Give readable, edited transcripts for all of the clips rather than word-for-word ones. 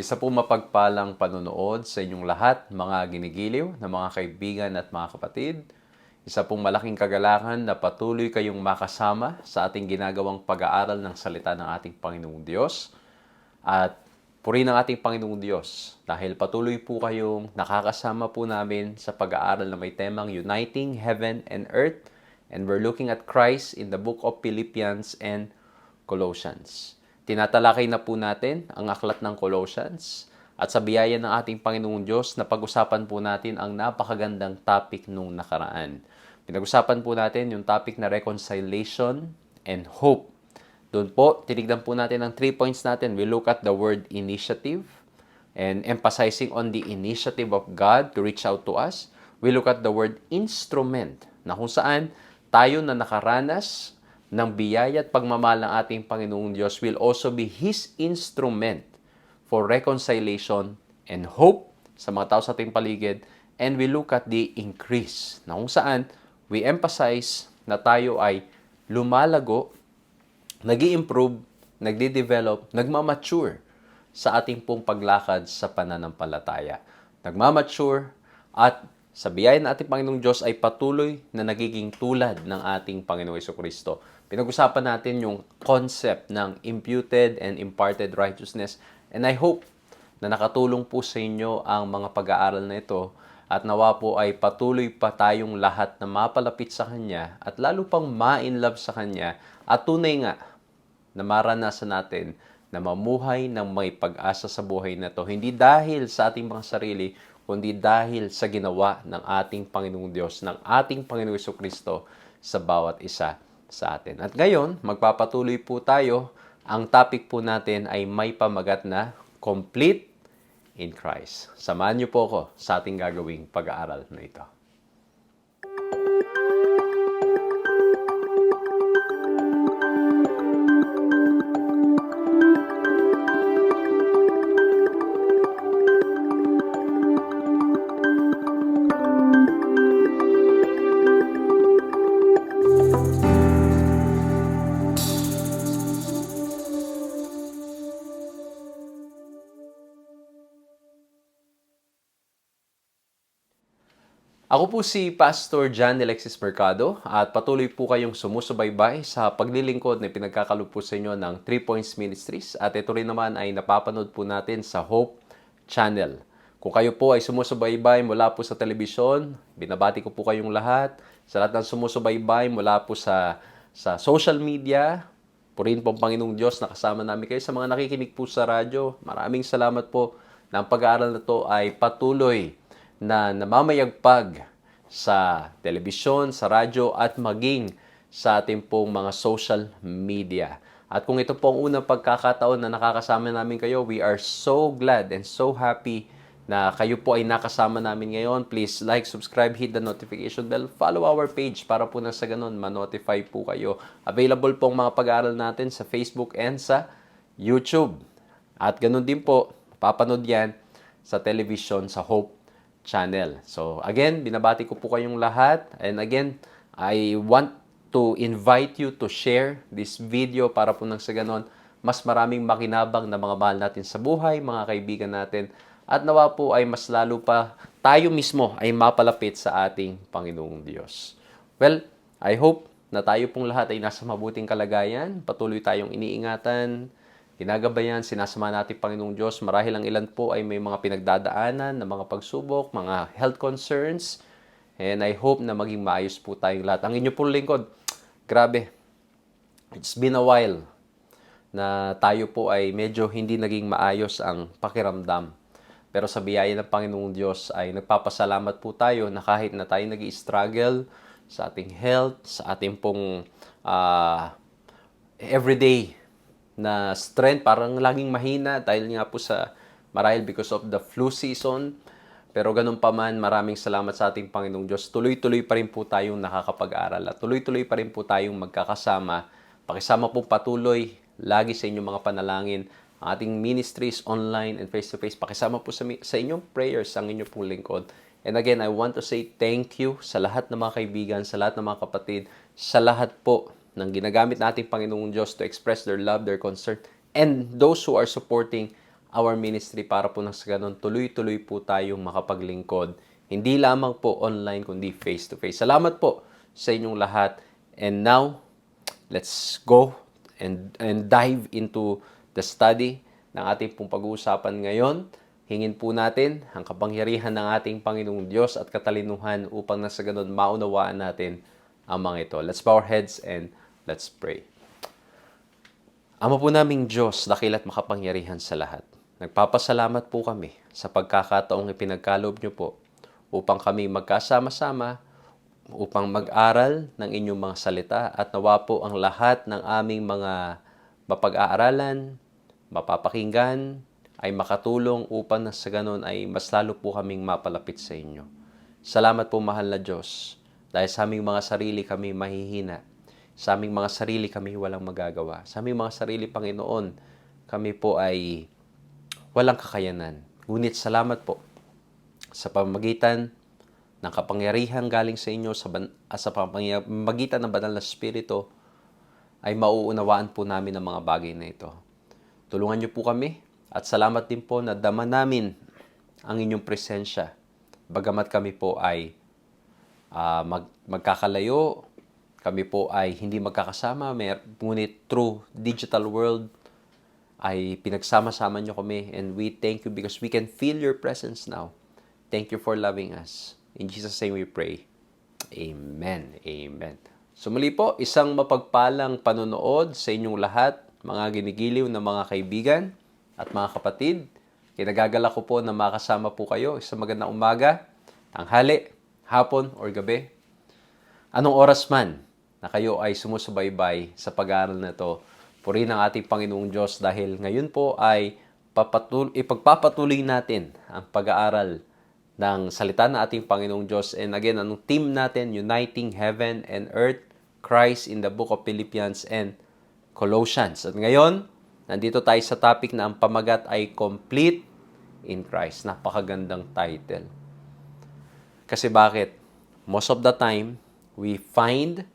Isa po mapagpalang panonood sa inyong lahat, mga ginigiliw na mga kaibigan at mga kapatid. Isa pong malaking kagalakan na patuloy kayong makasama sa ating ginagawang pag-aaral ng salita ng ating Panginoong Diyos. At purihin ang ating Panginoong Diyos dahil patuloy po kayong nakakasama po namin sa pag-aaral na may temang Uniting Heaven and Earth. And we're looking at Christ in the book of Philippians and Colossians. Tinatalakay na po natin ang aklat ng Colossians at sa biyaya ng ating Panginoong Diyos na pag-usapan po natin ang napakagandang topic nung nakaraan. Pinag-usapan po natin yung topic na reconciliation and hope. Doon po, tinignan po natin ang 3 points natin. We look at the word initiative and emphasizing on the initiative of God to reach out to us. We look at the word instrument na kung saan tayo na nakaranas ng biyaya at pagmamahal ng ating Panginoong Diyos will also be His instrument for reconciliation and hope sa mga tao sa ating paligid. And we look at the increase na kung saan we emphasize na tayo ay lumalago, nag-i-improve, nagde-develop, nagmamature sa ating pong paglakad sa pananampalataya. Nagmamature at sa biyaya ng ating Panginoong Diyos ay patuloy na nagiging tulad ng ating Panginoong Jesucristo. Pinag-usapan natin yung concept ng imputed and imparted righteousness. And I hope na nakatulong po sa inyo ang mga pag-aaral na ito at nawa po ay patuloy pa tayong lahat na mapalapit sa Kanya at lalo pang ma-inlove sa Kanya at tunay nga na maranasan natin na mamuhay ng may pag-asa sa buhay na ito. Hindi dahil sa ating mga sarili, kundi dahil sa ginawa ng ating Panginoong Diyos, ng ating Panginoong Jesucristo sa bawat isa sa atin. At ngayon, magpapatuloy po tayo. Ang topic po natin ay may pamagat na Complete in Christ. Samahan niyo po ako sa ating gagawing pag-aaral na ito. Ako po si Pastor John Alexis Mercado at patuloy po kayong sumusubaybay sa paglilingkod na pinagkakalob po sa inyo ng 3 Points Ministries at ito rin naman ay napapanood po natin sa Hope Channel. Kung kayo po ay sumusubaybay mula po sa telebisyon, binabati ko po kayong lahat. Sa lahat ng sumusubaybay mula po sa social media, purihin po ang Panginoong Diyos na kasama namin kayo. Sa mga nakikinig po sa radyo, maraming salamat po na ang pag-aaral na to ay patuloy na namamayagpag sa telebisyon, sa radyo, at maging sa ating pong mga social media. At kung ito po ang unang pagkakataon na nakakasama namin kayo, we are so glad and so happy na kayo po ay nakasama namin ngayon. Please like, subscribe, hit the notification bell, follow our page para po na sa ganun ma-notify po kayo. Available po ang mga pag-aaral natin sa Facebook and sa YouTube. At ganun din po, papanood yan sa television sa Hope Channel. So again, binabati ko po kayong lahat. And again, I want to invite you to share this video para po nang sa ganon, mas maraming makinabang na mga mahal natin sa buhay, mga kaibigan natin. At nawa po ay mas lalo pa tayo mismo ay mapalapit sa ating Panginoong Diyos. Well, I hope na tayo pong lahat ay nasa mabuting kalagayan. Patuloy tayong iniingatan, ginagabayan, sinasama natin Panginoong Diyos. Marahil ang ilan po ay may mga pinagdadaanan na mga pagsubok, mga health concerns. And I hope na maging maayos po tayong lahat. Ang inyo pong lingkod, grabe, it's been a while na tayo po ay medyo hindi naging maayos ang pakiramdam. Pero sa biyaya ng Panginoong Diyos ay nagpapasalamat po tayo na kahit na tayo nag-i-struggle sa ating health, sa ating pong everyday na strength, parang laging mahina dahil nga po sa marahil because of the flu season. Pero ganun pa man, maraming salamat sa ating Panginoong Diyos. Tuloy-tuloy pa rin po tayong nakakapag-aral at tuloy-tuloy pa rin po tayong magkakasama. Pakisama po patuloy lagi sa inyong mga panalangin. Ang ating ministries online and face-to-face, pakisama po sa inyong prayers ang inyong pong lingkod. And again, I want to say thank you sa lahat ng mga kaibigan, sa lahat ng mga kapatid, sa lahat po ng ginagamit nating Panginoong Diyos to express their love, their concern, and those who are supporting our ministry para po nang sa ganun, tuloy-tuloy po tayong makapaglingkod. Hindi lamang po online, kundi face-to-face. Salamat po sa inyong lahat. And now, let's go and dive into the study ng ating pong pag-uusapan ngayon. Hingin po natin ang kapangyarihan ng ating Panginoong Diyos at katalinuhan upang nang sa ganun maunawaan natin ang mga ito. Let's bow our heads and let's pray. Ama po naming Diyos, dakila't makapangyarihan sa lahat. Nagpapasalamat po kami sa pagkakataong ipinagkaloob niyo po upang kami magkasama-sama, upang mag-aral ng inyong mga salita at nawa po ang lahat ng aming mga mapag-aaralan, mapapakinggan, ay makatulong upang sa ganon ay mas lalo po kaming mapalapit sa inyo. Salamat po mahal na Diyos, dahil sa aming mga sarili kami mahihina. Sa aming mga sarili kami walang magagawa. Sa aming mga sarili, Panginoon, kami po ay walang kakayanan. Ngunit salamat po sa pamamagitan ng kapangyarihan galing sa inyo, sa pamamagitan ng banal na Espiritu, ay mauunawaan po namin ang mga bagay na ito. Tulungan niyo po kami at salamat din po na dama namin ang inyong presensya. Bagamat kami po ay magkakalayo, kami po ay hindi magkakasama, ngunit through digital world ay pinagsama-sama niyo kami, and we thank you because we can feel your presence now. Thank you for loving us. In Jesus' name we pray. Amen. Amen. So muli po, isang mapagpalang panonood sa inyong lahat, mga ginigiliw na mga kaibigan at mga kapatid. Kinagagala ko po na makasama po kayo sa magandang umaga, tanghali, hapon, or gabi. Anong oras man na kayo ay sumusubaybay sa pag-aaral na ito, purihin ang ating Panginoong Diyos dahil ngayon po ay ipagpapatuloy natin ang pag-aaral ng salita ng ating Panginoong Diyos. And again, anong team natin? Uniting Heaven and Earth, Christ in the Book of Philippians and Colossians. At ngayon, nandito tayo sa topic na ang pamagat ay Complete in Christ. Napakagandang title. Kasi bakit? Most of the time, we find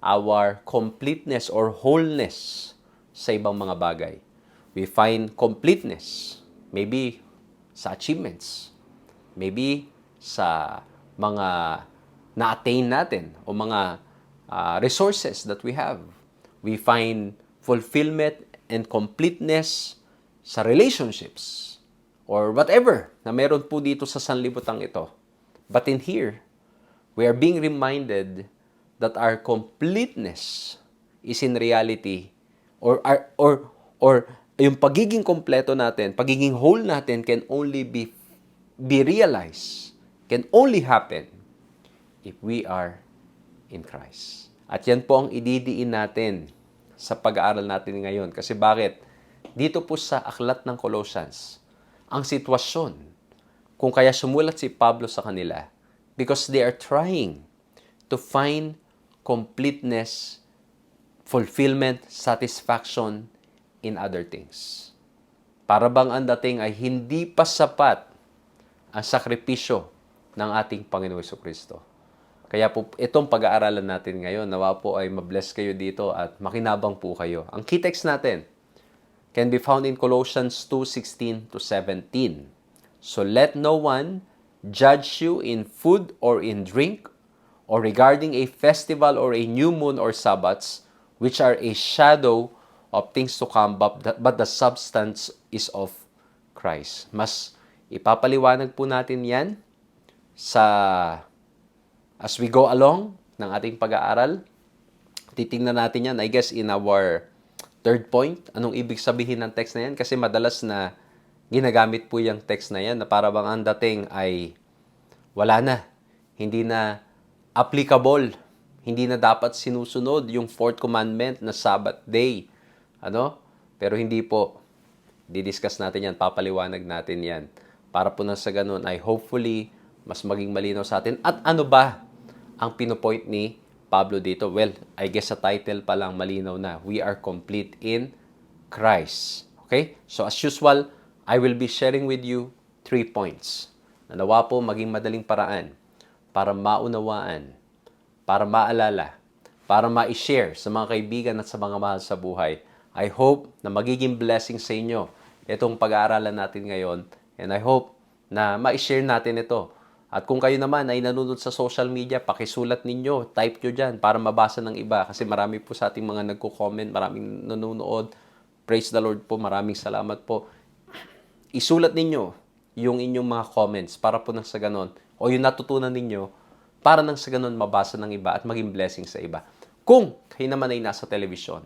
our completeness or wholeness sa ibang mga bagay. We find completeness, maybe sa achievements, maybe sa mga na-attain natin o mga resources that we have. We find fulfillment and completeness sa relationships or whatever na meron po dito sa sanlibutan ito. But in here, we are being reminded that our completeness is in reality or yung pagiging kompleto natin, pagiging whole natin can only be realized, can only happen if we are in Christ. At yan po ang ididiin natin sa pag-aaral natin ngayon. Kasi bakit? Dito po sa aklat ng Colossians, ang sitwasyon, kung kaya sumulat si Pablo sa kanila, because they are trying to find completeness, fulfillment, satisfaction in other things. Para bang ang dating ay hindi pa sapat ang sakripisyo ng ating Panginoon Jesucristo. Kaya po itong pag-aaralan natin ngayon, nawa po ay mabless kayo dito at makinabang po kayo. Ang key text natin can be found in Colossians 2:16 to 17. So let no one judge you in food or in drink, or regarding a festival or a new moon or Sabbaths, which are a shadow of things to come, but the substance is of Christ. Mas ipapaliwanag po natin yan as we go along ng ating pag-aaral. Titingnan natin yan, I guess, in our third point. Anong ibig sabihin ng text na yan? Kasi madalas na ginagamit po yung text na yan na para bang ang dating ay wala na. Hindi na applicable. Hindi na dapat sinusunod yung fourth commandment na Sabbath day. Pero hindi po. Didiscuss natin yan. Papaliwanag natin yan. Para po na sa ganun ay hopefully mas maging malinaw sa atin. At ano ba ang pinopoint ni Pablo dito? Well, I guess sa title pa lang malinaw na. We are complete in Christ. Okay? So as usual, I will be sharing with you 3 points. Nawa po maging madaling paraan para maunawaan, para maalala, para ma-share sa mga kaibigan at sa mga mahal sa buhay. I hope na magiging blessing sa inyo itong pag-aaralan natin ngayon, and I hope na ma-share natin ito. At kung kayo naman ay nanonood sa social media, pakisulat ninyo, type nyo dyan para mabasa ng iba. Kasi marami po sa ating mga nagko-comment, maraming nanonood. Praise the Lord po, maraming salamat po. Isulat ninyo yung inyong mga comments para po nang sa ganon, o yung natutunan ninyo, para nang sa ganon mabasa ng iba at maging blessing sa iba. Kung kayo naman ay nasa television,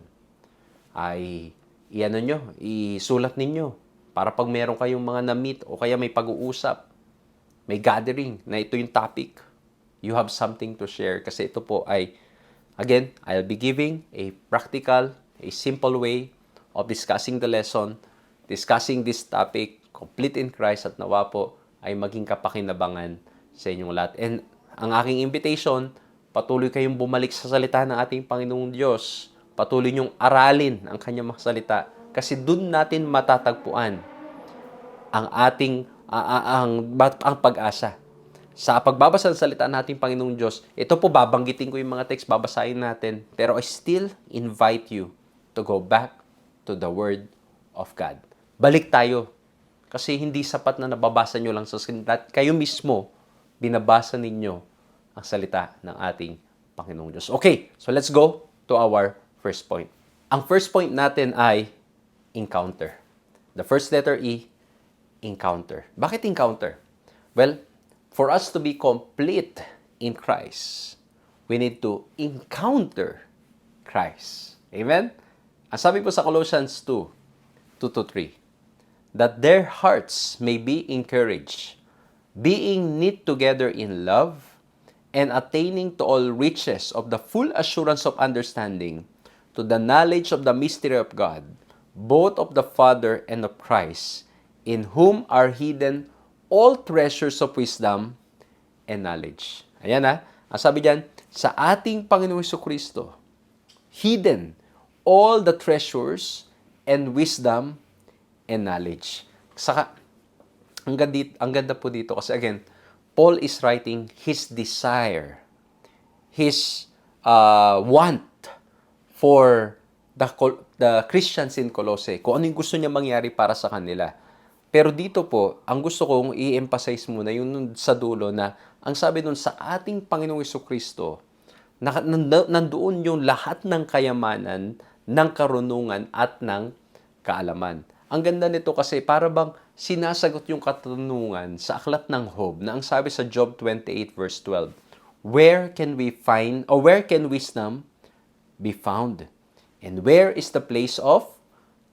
ay isulat ninyo para pag meron kayong mga na-meet o kaya may pag-uusap, may gathering na ito yung topic, you have something to share. Kasi ito po ay, again, I'll be giving a practical, a simple way of discussing the lesson, discussing this topic, complete in Christ, at nawa po ay maging kapakinabangan sa inyong lahat. And ang aking invitation, patuloy kayong bumalik sa salita ng ating Panginoong Diyos. Patuloy niyong aralin ang kanyang mga salita. Kasi dun natin matatagpuan ang ating ang pag-asa. Sa pagbabasa ng salita ng ating Panginoong Diyos, ito po babanggitin ko yung mga text, babasahin natin. Pero I still invite you to go back to the Word of God. Balik tayo. Kasi hindi sapat na nababasa nyo lang sa salita. Kayo mismo, binabasa ninyo ang salita ng ating Panginoong Diyos. Okay, so let's go to our first point. Ang first point natin ay encounter. The first letter E, encounter. Bakit encounter? Well, for us to be complete in Christ, we need to encounter Christ. Amen? Ang sabi po sa Colossians 2:2-3, that their hearts may be encouraged, being knit together in love, and attaining to all riches of the full assurance of understanding, to the knowledge of the mystery of God, both of the Father and of Christ, in whom are hidden all treasures of wisdom and knowledge. Ayan ang sabi diyan, sa ating Panginoong Jesucristo, hidden all the treasures and wisdom and knowledge. Saka, ang ganda po dito kasi again, Paul is writing his desire, his want for the Christians in Colossae, kung ano yung gusto niya mangyari para sa kanila. Pero dito po, ang gusto kong i-emphasize muna yung sa dulo na Ang sabi dun, sa ating Panginoong Jesucristo, nandoon yung lahat ng kayamanan, ng karunungan at ng kaalaman. Ang ganda nito kasi para bang sinasagot yung katanungan sa aklat ng Job na ang sabi sa Job 28 verse 12, where can we find, or where can wisdom be found? And where is the place of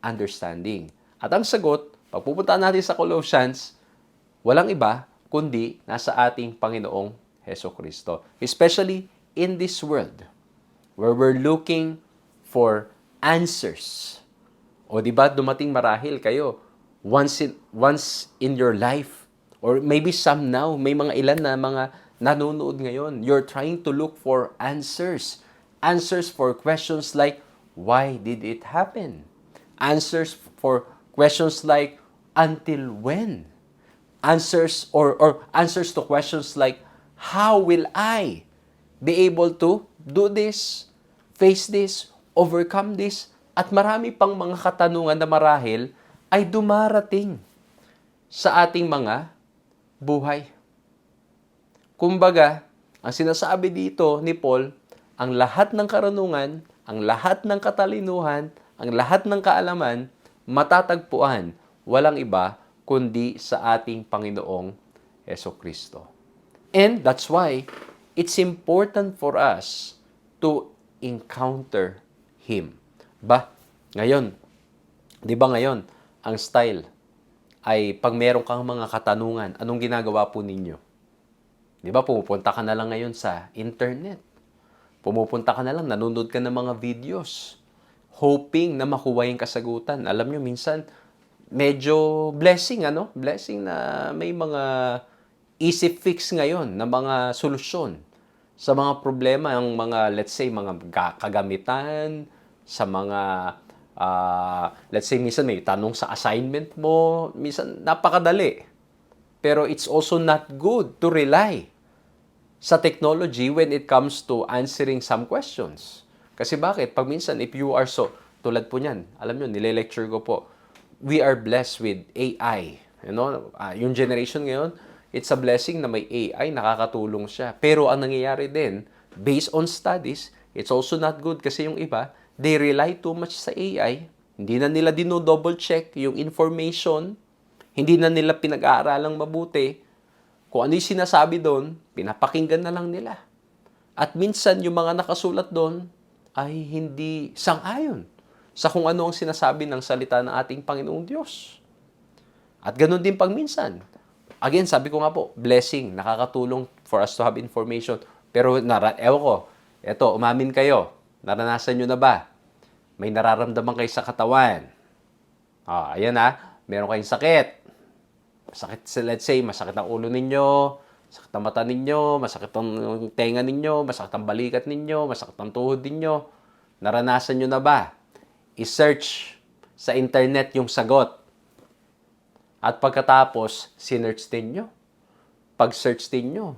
understanding? At ang sagot, pag pupunta natin sa Colossians, walang iba kundi nasa ating Panginoong Hesukristo. Especially in this world where we're looking for answers. O di ba dumating marahil kayo once in your life, or maybe some now, may mga ilan na mga nanonood ngayon, you're trying to look for answers. Answers for questions like, why did it happen? Answers for questions like, until when? Answers or answers to questions like, how will I be able to do this, face this, overcome this? At marami pang mga katanungan na marahil ay dumarating sa ating mga buhay. Kumbaga, ang sinasabi dito ni Paul, ang lahat ng karunungan, ang lahat ng katalinuhan, ang lahat ng kaalaman, matatagpuan, walang iba kundi sa ating Panginoong Hesukristo. And that's why it's important for us to encounter Him. Ngayon, di ba ngayon, ang style ay pag meron kang mga katanungan, anong ginagawa po ninyo? Di ba, pumupunta ka na lang ngayon sa internet. Pumupunta ka na lang, nanonood ka ng mga videos, hoping na makuha yung kasagutan. Alam nyo, minsan, medyo blessing, Blessing na may mga easy fix ngayon, na mga solusyon sa mga problema, ang mga, let's say, mga kagamitan, sa mga, let's say, minsan may tanong sa assignment mo, minsan napakadali. Pero it's also not good to rely sa technology when it comes to answering some questions. Kasi bakit? Pag minsan, if you are so, tulad po niyan, alam nyo, nile-lecture ko po, we are blessed with AI. Yung generation ngayon, it's a blessing na may AI, nakakatulong siya. Pero ang nangyayari din, based on studies, it's also not good kasi yung iba, they rely too much sa AI. Hindi na nila dino-double check yung information. Hindi na nila pinag-aaralang mabuti. Kung ano yung sinasabi doon, pinapakinggan na lang nila. At minsan, yung mga nakasulat doon ay hindi sang-ayon sa kung ano ang sinasabi ng salita ng ating Panginoong Diyos. At ganun din pag minsan. Again, sabi ko nga po, blessing, nakakatulong for us to have information. Pero, ewan ko, eto, umamin kayo. Naranasan nyo na ba? May nararamdaman kayo sa katawan. Ayan meron kayong sakit. Masakit, let's say, masakit ang ulo ninyo, masakit ang mata ninyo, masakit ang tenga ninyo, masakit ang balikat ninyo, masakit ang tuhod ninyo. Naranasan nyo na ba? I-search sa internet yung sagot. At pagkatapos, sinearch din nyo. Pag-search din nyo,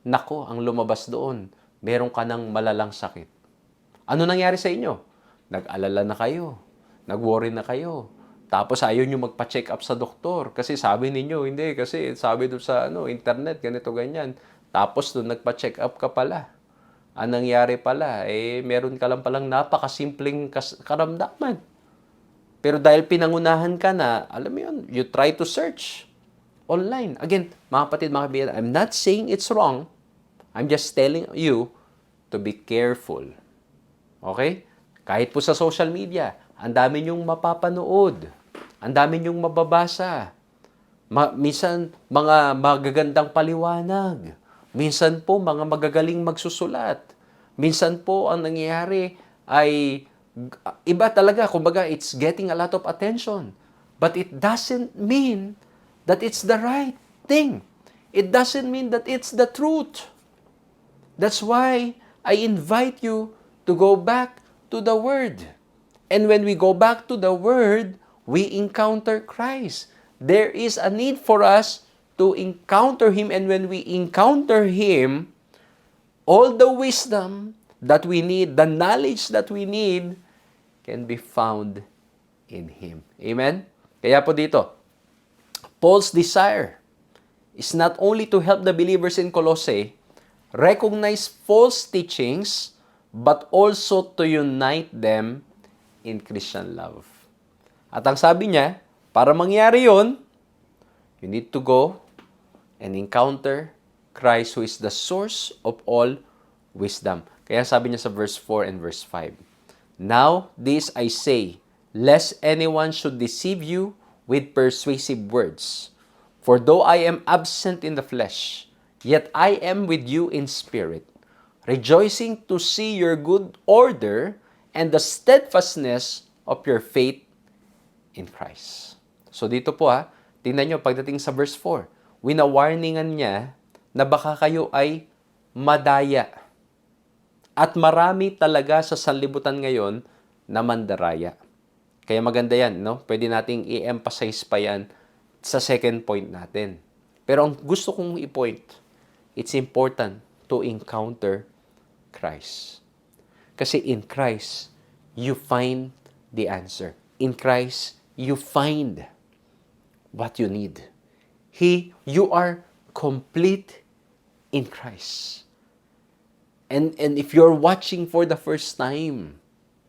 nako, ang lumabas doon, meron ka ng malalang sakit. Ano nangyari sa inyo? Nag-alala na kayo. Nag-worry na kayo. Tapos ayaw nyo magpa-check up sa doktor. Kasi sabi ninyo, hindi. Kasi sabi doon sa internet, ganito, ganyan. Tapos doon nagpa-check up ka pala. Ang nangyari pala, meron ka lang palang napakasimpleng karamdaman. Pero dahil pinangunahan ka na, alam mo yun, you try to search online. Again, mga kapatid, mga kaibigan, I'm not saying it's wrong. I'm just telling you to be careful. Okay? Kahit po sa social media, ang dami nyong mapapanood. Ang dami nyong mababasa. Minsan, mga magagandang paliwanag. Minsan po, mga magagaling magsusulat. Minsan po, ang nangyayari ay iba talaga. Kumbaga, it's getting a lot of attention. But it doesn't mean that it's the right thing. It doesn't mean that it's the truth. That's why I invite you to go back to the Word. And when we go back to the Word, we encounter Christ. There is a need for us to encounter Him. And when we encounter Him, all the wisdom that we need, the knowledge that we need, can be found in Him. Amen? Kaya po dito, Paul's desire is not only to help the believers in Colossae recognize false teachings, but also to unite them in Christian love. At ang sabi niya, para mangyari yon, you need to go and encounter Christ who is the source of all wisdom. Kaya sabi niya sa verse 4 and verse 5, Now this I say, lest anyone should deceive you with persuasive words. For though I am absent in the flesh, yet I am with you in spirit, rejoicing to see your good order and the steadfastness of your faith in Christ. So dito po tingnan nyo pagdating sa verse 4, winawarningan niya na baka kayo ay madaya. At marami talaga sa sanlibutan ngayon na mandaraya. Kaya maganda yan, no? Pwede nating i-emphasize pa yan sa second point natin. Pero ang gusto kong i-point, it's important to encounter Christ. Kasi in Christ, you find the answer. In Christ, you find what you need. You are complete in Christ. And if you're watching for the first time,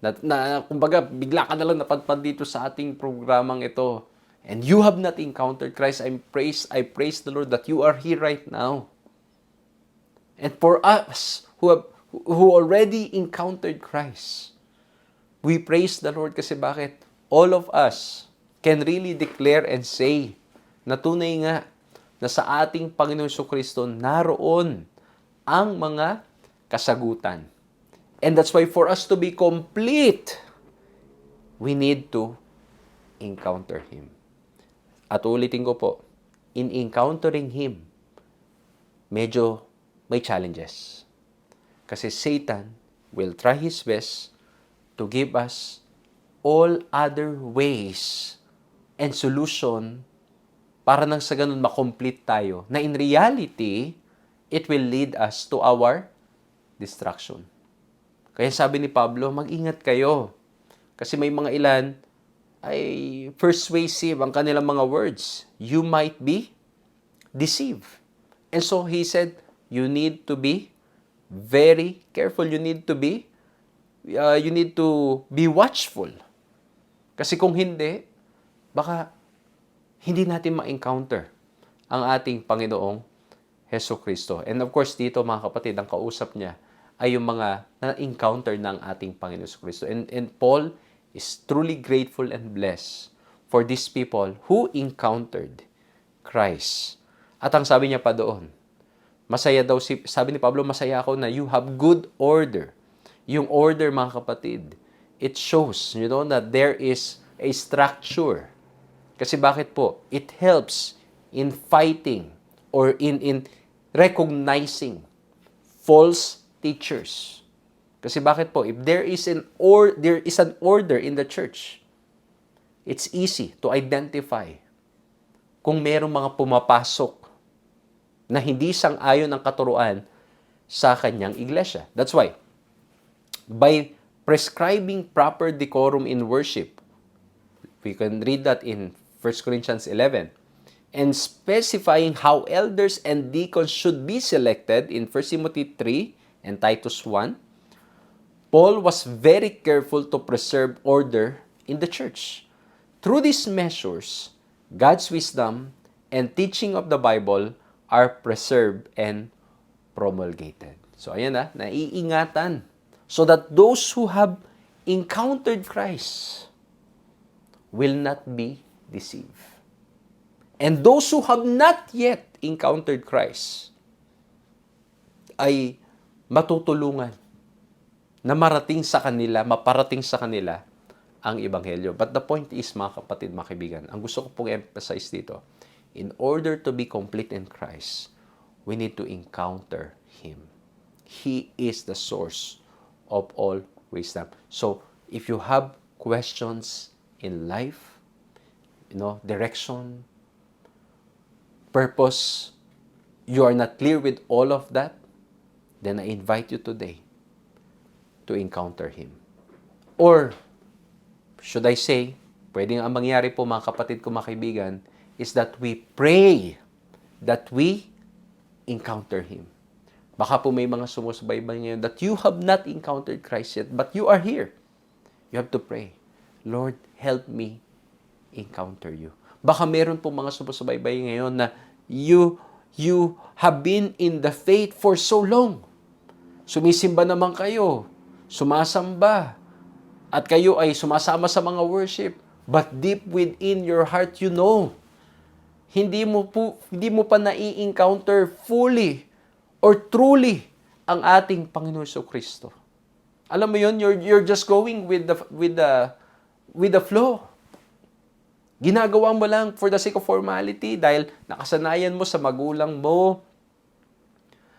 kumbaga, bigla ka na lang napadpad dito sa ating programang ito, and you have not encountered Christ, I praise the Lord that you are here right now. And for us who already encountered Christ, we praise the Lord kasi bakit? All of us can really declare and say na tunay nga na sa ating Panginoon Jesucristo naroon ang mga kasagutan. And that's why for us to be complete, we need to encounter Him. At ulitin ko po, in encountering Him, medyo may challenges. Kasi Satan will try his best to give us all other ways and solution para nang sa ganun makomplete tayo. Na in reality, it will lead us to our destruction. Kaya sabi ni Pablo, mag-ingat kayo. Kasi may mga ilan ay persuasive ang kanilang mga words. You might be deceived. And so he said, you need to be very careful. You need to be watchful. Kasi kung hindi, baka hindi natin ma-encounter ang ating Panginoong Jesucristo. And of course, dito mga kapatid, ang kausap niya ay yung mga na-encounter ng ating Panginoon Jesucristo. And Paul is truly grateful and blessed for these people who encountered Christ. At ang sabi niya pa doon, masaya daw, sabi ni Pablo, masaya ako na you have good order. Yung order, mga kapatid, it shows, that there is a structure. Kasi bakit po? It helps in fighting or in recognizing false teachers. Kasi bakit po? If there is an order in the church, it's easy to identify kung merong mga pumapasok na hindi sang-ayon ang katuruan sa kanyang iglesia. That's why, by prescribing proper decorum in worship, we can read that in 1 Corinthians 11, and specifying how elders and deacons should be selected in 1 Timothy 3 and Titus 1, Paul was very careful to preserve order in the church. Through these measures, God's wisdom and teaching of the Bible are preserved and promulgated. So ayan naiingatan so that those who have encountered Christ will not be deceived. And those who have not yet encountered Christ ay matutulungan na maparating sa kanila ang Ebanghelyo. But the point is, mga kapatid, mga kaibigan, ang gusto ko pong emphasize dito, in order to be complete in Christ, we need to encounter Him. He is the source of all wisdom. So, if you have questions in life, direction, purpose, you are not clear with all of that, then I invite you today to encounter Him. Or, should I say, pwedeng ang mangyari po mga kapatid ko, mga kaibigan, is that we pray that we encounter Him. Baka po may mga sumusubaybay ngayon that you have not encountered Christ yet, but you are here. You have to pray, Lord, help me encounter you. Baka meron po mga sumusubaybay ngayon na you have been in the faith for so long. Sumisimba naman kayo, sumasamba, at kayo ay sumasama sa mga worship. But deep within your heart, you know, hindi mo pa nai-encounter fully or truly ang ating Panginoon Kristo. Alam mo yun, you're just going with the flow. Ginagawa mo lang for the sake of formality dahil nakasanayan mo sa magulang mo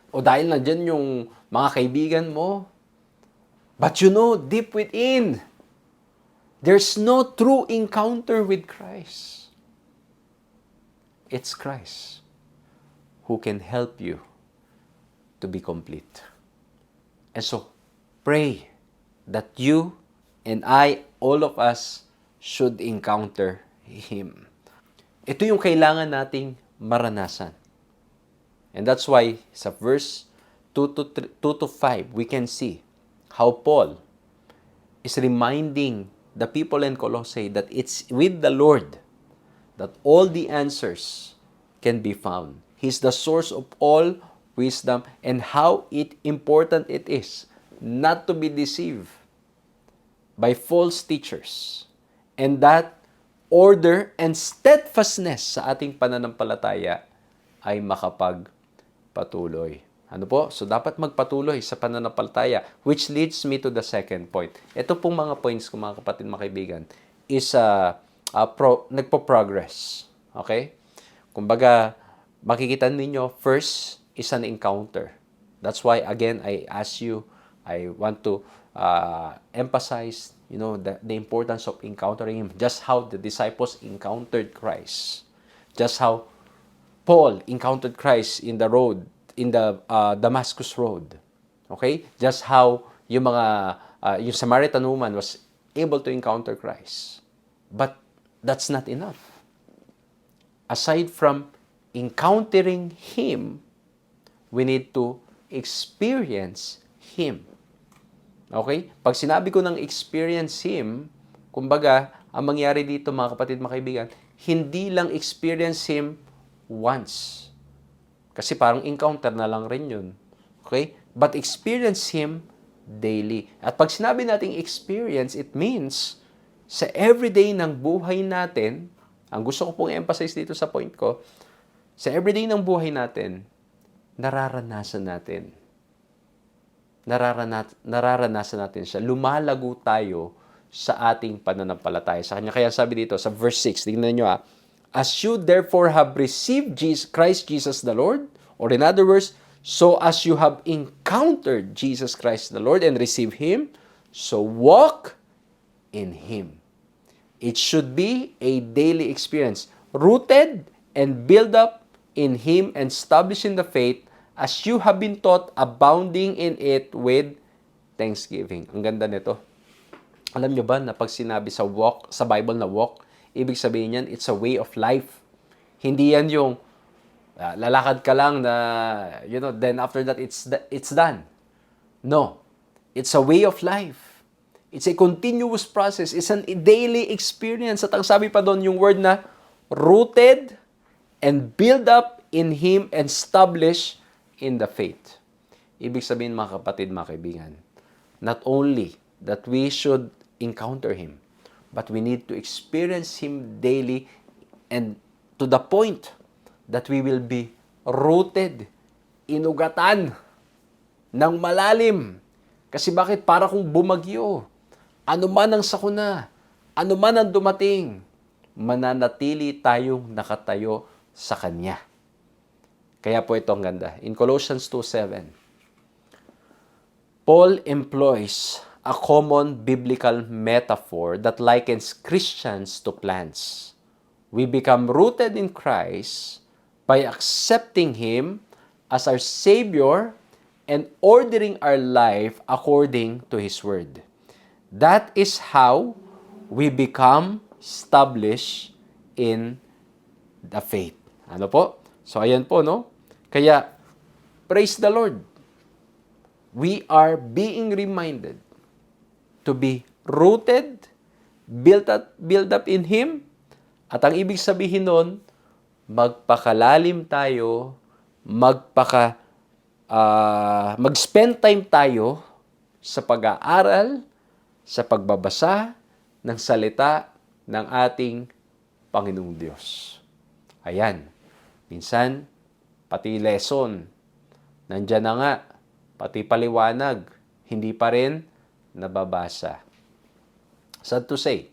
o dahil nandyan yung mga kaibigan mo. But you know, deep within, there's no true encounter with Christ. It's Christ who can help you to be complete. And so, pray that you and I, all of us, should encounter Him. Ito yung kailangan nating maranasan. And that's why sa verse 2 to 5, we can see how Paul is reminding the people in Colossae that it's with the Lord that all the answers can be found. He's the source of all wisdom, and how important it is not to be deceived by false teachers. And that order and steadfastness sa ating pananampalataya ay makapagpatuloy. Ano po? So, dapat magpatuloy sa pananampalataya, which leads me to the second point. Ito pong mga points ko, mga kapatid, mga kaibigan, is nagpo-progress. Okay? Kumbaga, makikita ninyo, first is an encounter. That's why, again, I want to emphasize, the importance of encountering Him. Just how the disciples encountered Christ. Just how Paul encountered Christ in the road, in the Damascus Road. Okay? Just how yung Samaritan woman was able to encounter Christ. But that's not enough. Aside from encountering Him, we need to experience Him. Okay? Pag sinabi ko ng experience Him, kumbaga, ang mangyari dito, mga kapatid, mga kaibigan, hindi lang experience Him once. Kasi parang encounter na lang rin yun. Okay? But experience Him daily. At pag sinabi nating experience, it means sa everyday ng buhay natin, ang gusto ko pong emphasize dito sa point ko, sa everyday ng buhay natin, nararanasan natin. Nararanasan natin siya. Lumalago tayo sa ating pananampalataya sa Kanya. Kaya sabi dito sa verse 6, tingnan nyo as you therefore have received Christ Jesus the Lord, or in other words, so as you have encountered Jesus Christ the Lord and received Him, so walk in Him. It should be a daily experience, rooted and built up in Him and established in the faith as you have been taught, abounding in it with thanksgiving. Ang ganda nito. Alam nyo ba na pag sinabi sa Bible na walk, ibig sabihin yan, it's a way of life. Hindi yan yung lalakad ka lang na, then after that, it's done. No. It's a way of life. It's a continuous process. It's a daily experience. At ang sabi pa doon, yung word na rooted and build up in Him and established in the faith. Ibig sabihin, mga kapatid, mga kaibigan, not only that we should encounter Him, but we need to experience Him daily and to the point that we will be rooted, inugatan ng malalim. Kasi bakit? Para kung bumagyo, ano man ang sakuna, ano man ang dumating, mananatili tayong nakatayo sa Kanya. Kaya po ito ang ganda. In Colossians 2:7, Paul employs a common biblical metaphor that likens Christians to plants. We become rooted in Christ by accepting Him as our Savior and ordering our life according to His Word. That is how we become established in the faith. Ano po? So, ayan po, no? Kaya, praise the Lord. We are being reminded to be rooted, build up in Him. At ang ibig sabihin nun, magpakalalim tayo, mag-spend time tayo sa pag-aaral, sa pagbabasa ng salita ng ating Panginoong Diyos. Ayan. Minsan, pati lesson, nandyan na nga, pati paliwanag, hindi pa rin nababasa. Sad to say,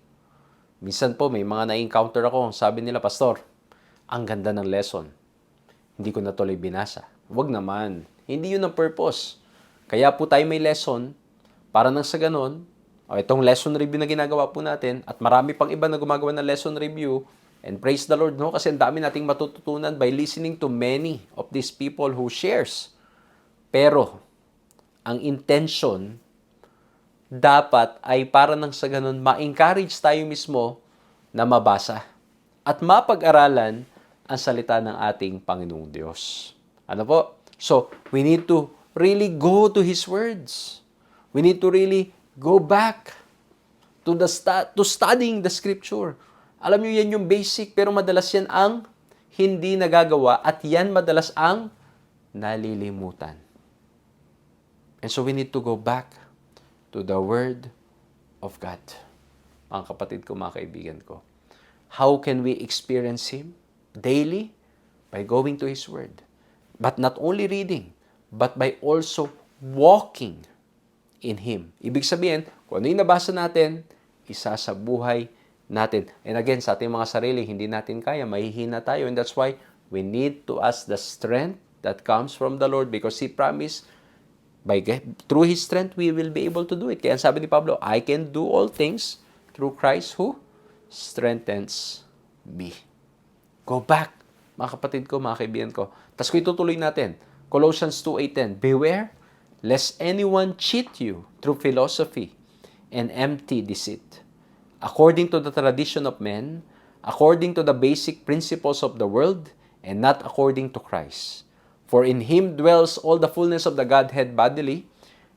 minsan po may mga na-encounter ako, sabi nila, Pastor, ang ganda ng lesson. Hindi ko na tuloy binasa. Huwag naman. Hindi yun ang purpose. Kaya po tayo may lesson, para nang sa ganon, itong lesson review na ginagawa po natin, at marami pang iba na gumagawa ng lesson review, and praise the Lord, no? Kasi ang dami nating matututunan by listening to many of these people who shares. Pero, ang intention, dapat ay para nang sa ganun, ma-encourage tayo mismo na mabasa at mapag-aralan ang salita ng ating Panginoong Diyos. Ano po? So, we need to really go to His words. We need to really go back to studying the Scripture. Alam niyo, yan yung basic, pero madalas yan ang hindi nagagawa at yan madalas ang nalilimutan. And so we need to go back to the Word of God. Mga kapatid ko, mga kaibigan ko. How can we experience Him? Daily? By going to His Word. But not only reading, but by also walking in Him. Ibig sabihin, kung ano yung nabasa natin, isa sa buhay natin. And again, sa ating mga sarili, hindi natin kaya, mahihina tayo. And that's why we need to ask the strength that comes from the Lord because He promised through His strength, we will be able to do it. Kaya sabi ni Pablo, I can do all things through Christ who strengthens me. Go back, mga kapatid ko, mga kaibigan ko. Tapos ko itutuloy natin. Colossians 2:8-10, beware lest anyone cheat you through philosophy and empty deceit, according to the tradition of men, according to the basic principles of the world, and not according to Christ. For in Him dwells all the fullness of the Godhead bodily,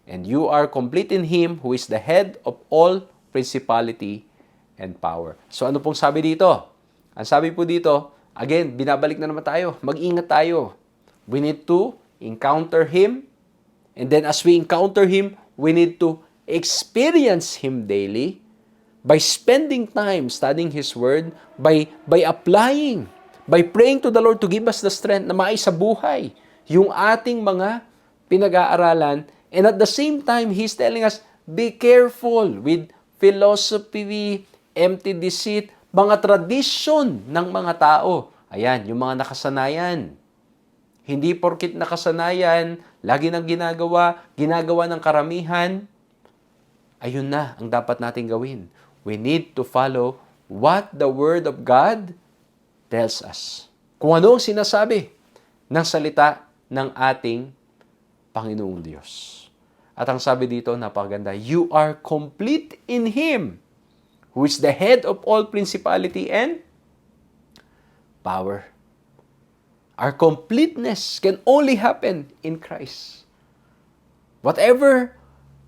and you are complete in Him who is the head of all principality and power. So ano pong sabi dito? Ang sabi po dito, again, binabalik na naman tayo. Mag-ingat tayo. We need to encounter Him, and then as we encounter Him, we need to experience Him daily by spending time studying His Word, by applying, by praying to the Lord to give us the strength na maisabuhay yung ating mga pinag-aaralan. And at the same time, He's telling us, be careful with philosophy, empty deceit, mga tradition ng mga tao. Ayan, yung mga nakasanayan. Hindi porkit nakasanayan, lagi nang ginagawa ng karamihan, ayun na ang dapat nating gawin. We need to follow what the Word of God tells us. Kung ano ang sinasabi ng salita ng ating Panginoong Diyos. At ang sabi dito, napakaganda, you are complete in Him, who is the head of all principality and power. Our completeness can only happen in Christ. Whatever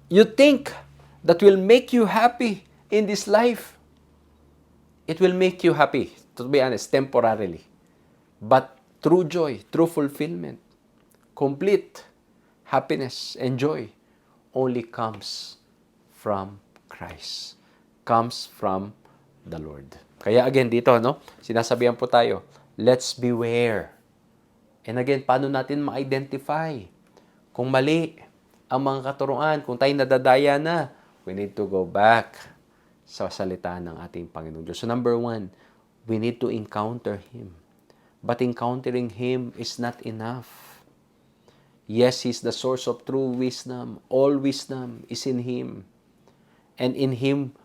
you think that will make you happy in this life, it will make you happy, to be honest, temporarily. But true joy, true fulfillment, complete happiness and joy only comes from Christ. Comes from the Lord. Kaya again dito, no? Sinasabihan po tayo, let's beware. And again, paano natin ma-identify kung mali ang mga katuruan, kung tayo nadadaya na, we need to go back sa salita ng ating Panginoong Diyos. So number 1, we need to encounter Him. But encountering Him is not enough. Yes, He's the source of true wisdom. All wisdom is in Him. And in Him,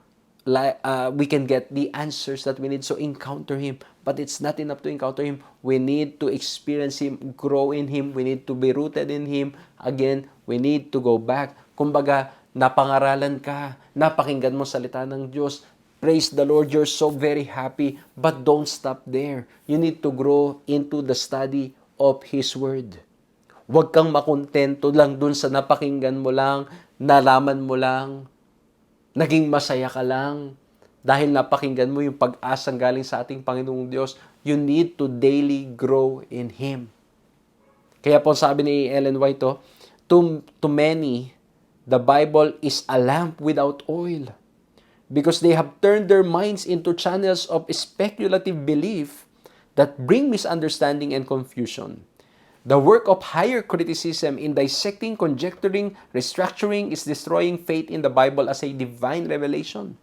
we can get the answers that we need. So encounter Him. But it's not enough to encounter Him. We need to experience Him, grow in Him. We need to be rooted in Him. Again, we need to go back. Kumbaga, napangaralan ka, napakinggan mo salita ng Diyos, Praise the Lord, you're so very happy, but don't stop there. You need to grow into the study of His Word. Huwag kang makontento lang dun sa napakinggan mo lang, nalaman mo lang, naging masaya ka lang, dahil napakinggan mo yung pag-asang galing sa ating Panginoong Diyos. You need to daily grow in Him. Kaya po sabi ni Ellen White, to many, the Bible is a lamp without oil, because they have turned their minds into channels of speculative belief that bring misunderstanding and confusion. The work of higher criticism in dissecting, conjecturing, restructuring is destroying faith in the Bible as a divine revelation.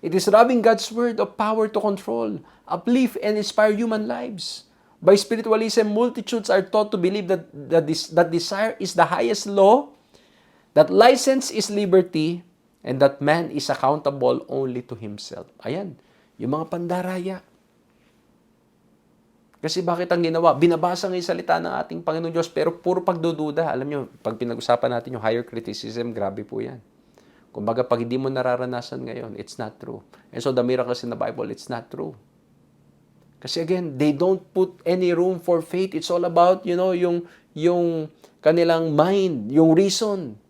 It is robbing God's Word of power to control, uplift, and inspire human lives. By spiritualism, multitudes are taught to believe that desire is the highest law, that license is liberty, and that man is accountable only to himself. Ayan, yung mga pandaraya. Kasi bakit ang ginawa? Binabasa ng salita ng ating Panginoon Diyos, pero puro pagdududa. Alam nyo, pag pinag-usapan natin yung higher criticism, grabe po yan. Kumbaga, pag hindi mo nararanasan ngayon, it's not true. And so, the miracles in the Bible, it's not true. Kasi again, they don't put any room for faith. It's all about, yung kanilang mind, yung reason.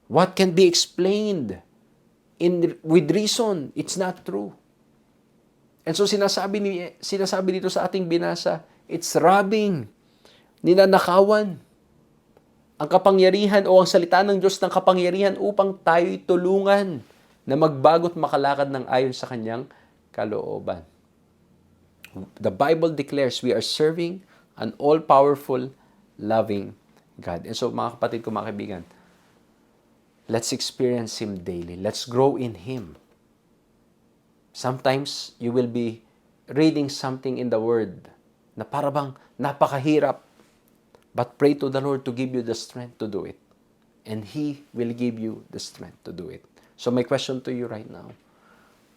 What can be explained with reason? It's not true. And so sinasabi dito sa ating binasa, it's robbing, ninanakawan ang kapangyarihan o ang salita ng Diyos ng kapangyarihan upang tayo'y tulungan na magbago't makalakad ng ayon sa kanyang kalooban. The Bible declares we are serving an all-powerful, loving God. And so mga kapatid ko, mga kaibigan, let's experience Him daily. Let's grow in Him. Sometimes, you will be reading something in the Word na para bang napakahirap. But pray to the Lord to give you the strength to do it. And He will give you the strength to do it. So my question to you right now,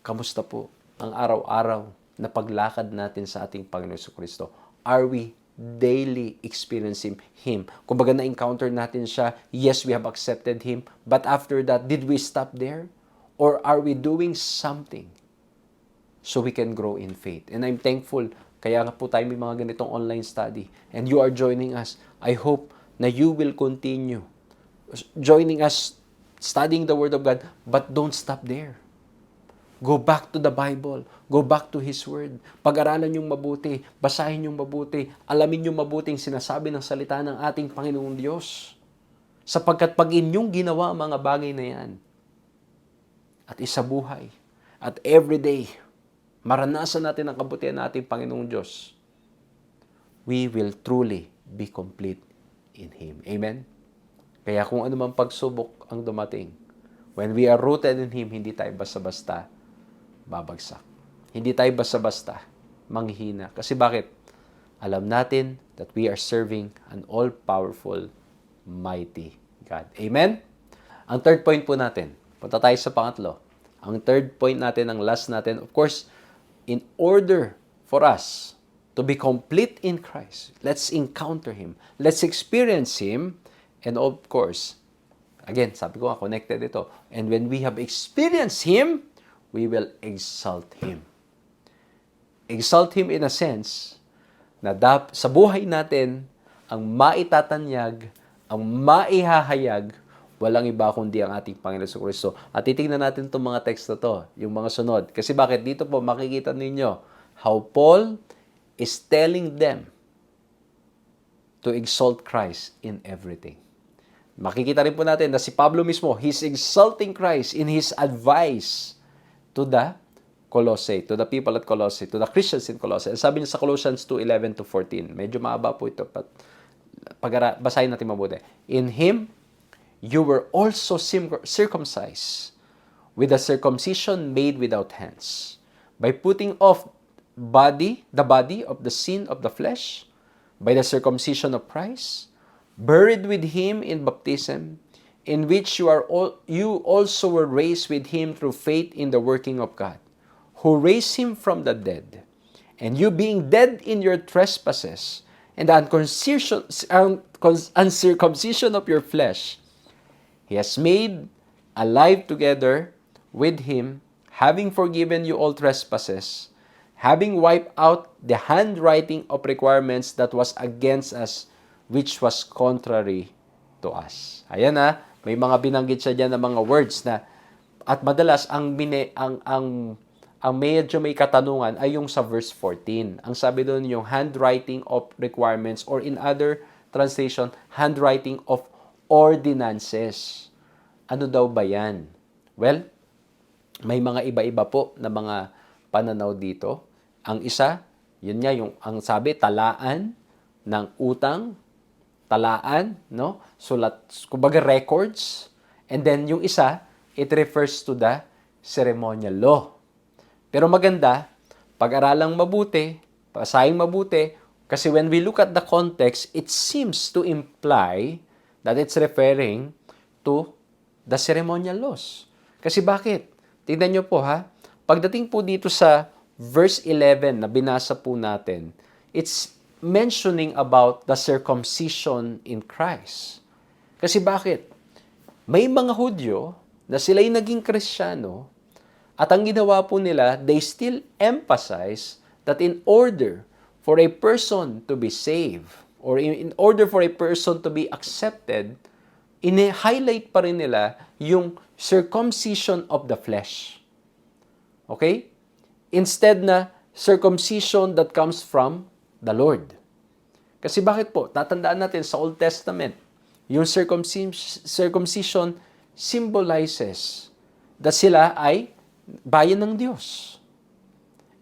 kamusta po ang araw-araw na paglakad natin sa ating Panginoon Jesucristo? Are we daily experiencing Him? Kumbaga na-encounter natin siya, yes, we have accepted Him, but after that, did we stop there? Or are we doing something so we can grow in faith? And I'm thankful, kaya nga po tayo may mga ganitong online study, and you are joining us. I hope na you will continue joining us, studying the Word of God, but don't stop there. Go back to the Bible. Go back to His Word. Pag-aralan niyong mabuti. Basahin niyong mabuti. Alamin niyong mabuti ang sinasabi ng salita ng ating Panginoong Diyos. Sapagkat pag inyong ginawa ang mga bagay na yan, at isabuhay, at everyday, maranasan natin ang kabutihan ng ating Panginoong Diyos, we will truly be complete in Him. Amen? Kaya kung ano man pagsubok ang dumating, when we are rooted in Him, hindi tayo basta-basta babagsak. Hindi tayo basta-basta manghihina. Kasi bakit? Alam natin that we are serving an all-powerful, mighty God. Amen? Ang third point po natin, punta tayo sa pangatlo. Ang third point natin, ang last natin, of course, in order for us to be complete in Christ, let's encounter Him. Let's experience Him. And of course, again, sabi ko nga, connected ito. And when we have experienced Him, we will exalt Him. Exalt Him in a sense na sa buhay natin, ang maitatanyag, ang maihahayag, walang iba kundi ang ating Panginoon Jesucristo. At titingnan natin itong mga text na to, yung mga sunod. Kasi bakit? Dito po makikita ninyo how Paul is telling them to exalt Christ in everything. Makikita rin po natin na si Pablo mismo, he's exalting Christ in his advice to the Colossae, to the people at Colossae, to the Christians in Colossae. Sabi niya sa Colossians 2:11-14, medyo mahaba po ito, but basahin natin mabuti. In Him, you were also circumcised with a circumcision made without hands, by putting off the body of the sin of the flesh, by the circumcision of Christ, buried with Him in baptism, in which you also were raised with Him through faith in the working of God, who raised Him from the dead. And you being dead in your trespasses and the uncircumcision of your flesh, He has made alive together with Him, having forgiven you all trespasses, having wiped out the handwriting of requirements that was against us, which was contrary to us. Ayan na, may mga binanggit siya dyan ng mga words na, at madalas, ang medyo may katanungan ay yung sa verse 14. Ang sabi doon yung handwriting of requirements, or in other translation, handwriting of ordinances. Ano daw ba yan? Well, may mga iba-iba po na mga pananaw dito. Ang isa, yun nga, yung, ang sabi, talaan ng utang, talaan, no? Sulat, kumbaga records. And then yung isa, it refers to the ceremonial law. Pero maganda, pag-aralang mabuti, pasayang mabuti, kasi when we look at the context, it seems to imply that it's referring to the ceremonial laws. Kasi bakit? Tignan nyo po ha, pagdating po dito sa verse 11 na binasa po natin, it's mentioning about the circumcision in Christ. Kasi bakit? May mga Hudyo na sila'y naging Kristiyano, at ang ginawa po nila, they still emphasize that in order for a person to be saved, or in order for a person to be accepted, ini-highlight pa rin nila yung circumcision of the flesh. Okay? Instead na circumcision that comes from the Lord. Kasi bakit po? Tatandaan natin sa Old Testament, yung circumcision symbolizes that sila ay bayan ng Diyos.